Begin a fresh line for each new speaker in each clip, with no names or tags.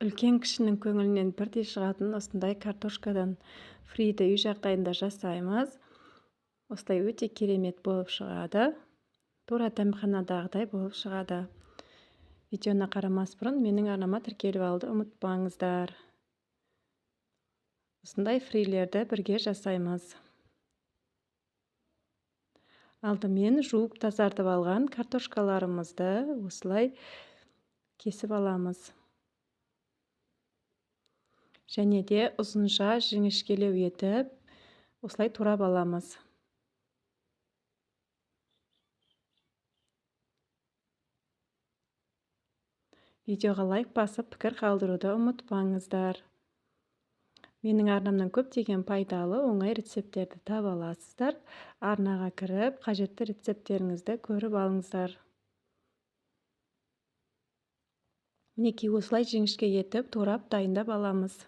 Үлкен кішінің көңілінен бірдей шығатын осындай картошкадан фриді үй жағдайында жасаймыз. Осылай өте керемет болып шығады. Тура дәмханадағыдай болып шығады. Видеоны қарамас бұрын менің арнама тіркеліп алуды ұмытпаңыздар. Осындай фрилерді бірге жасаймыз. Алдымен жуып тазартып алған картошкаларымызды осылай кесіп аламыз. Және де ұзынша жіңішкелеу етіп, осылай турап аламыз. Видеоға лайк басып, пікір қалдыруды ұмытпаңыздар. Менің арнамнан көптеген пайдалы, оңай рецепттерді таба аласыздар. Арнаға кіріп, қажетті рецепттеріңізді көріп алыңыздар. Мінекей осылай жіңішке етіп, турап дайындап аламыз.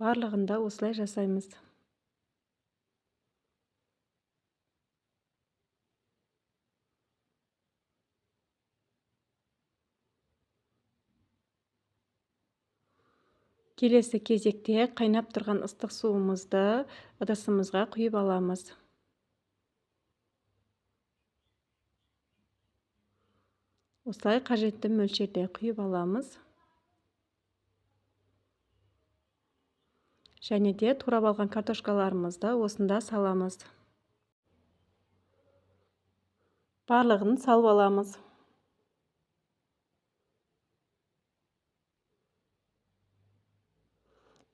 Барлығында осылай жасаймыз. Келесі кезекте қайнап тұрған ыстық суымызды ыдысымызға құйып аламыз. Осылай қажетті мөлшерде құйып аламыз. Және де турап алған картошкаларымызды осында саламыз. Барлығын салып аламыз.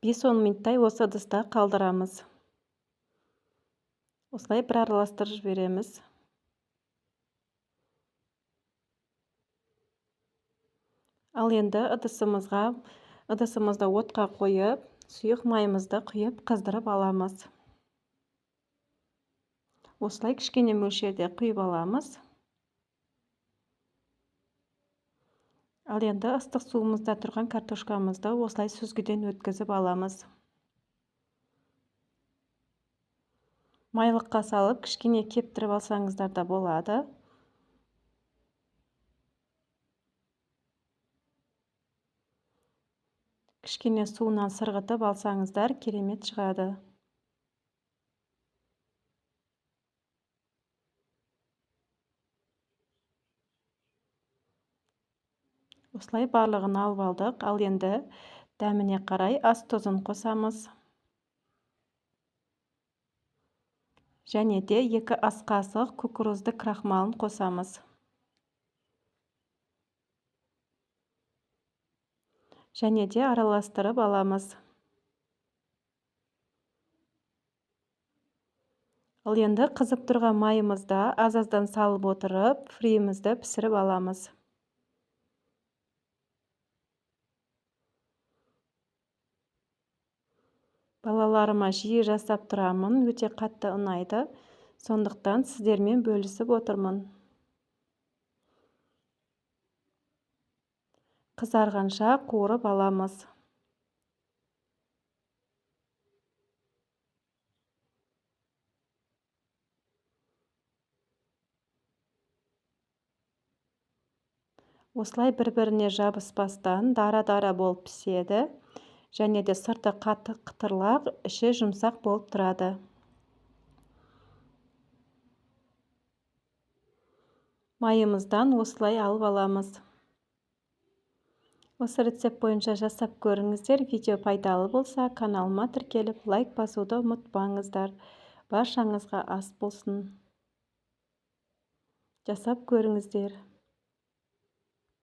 Бес 10 минуттай осы ыдыста қалдырамыз. Осылай бір араластырып жібереміз. Ал енді ыдысымызды отқа қойып, сұйық майымызды құйып қыздырып аламыз. Осылай кішкене мөлшерде құйып аламыз. Ал енді ыстық суымызда тұрған картошкамызды осылай сүзгіден өткізіп аламыз. Майлыққа салып, кішкене кептіріп алсаңыздар да болады. Кішкене суынан сырғытып алсаңыздар керемет шығады. Осылай барлығын алып алдық. Ал енді дәміне қарай ас тұзын қосамыз. Және де 2 ас қасық кукурузды крахмалын қосамыз. Және де араластырып аламыз. Ал енді қызып тұрған майымызда аз-аздан салып отырып, фриімізді пісіріп аламыз. Балаларыма жиі жасап тұрамын, өте қатты ұнайды. Сондықтан сіздермен бөлісіп отырмын. Қызарғанша қуырып аламыз. Осылай бір-біріне жабыспастан дара-дара болып піседі. Және де сырты қатты қытырлақ, іші жұмсақ болып тұрады. Майымыздан осылай алып аламыз. Осы рецепт бойынша жасап көріңіздер. Видео пайдалы болса, каналыма тіркеліп, лайк басуды ұмытпаңыздар. Баршаңызға ас болсын. Жасап көріңіздер.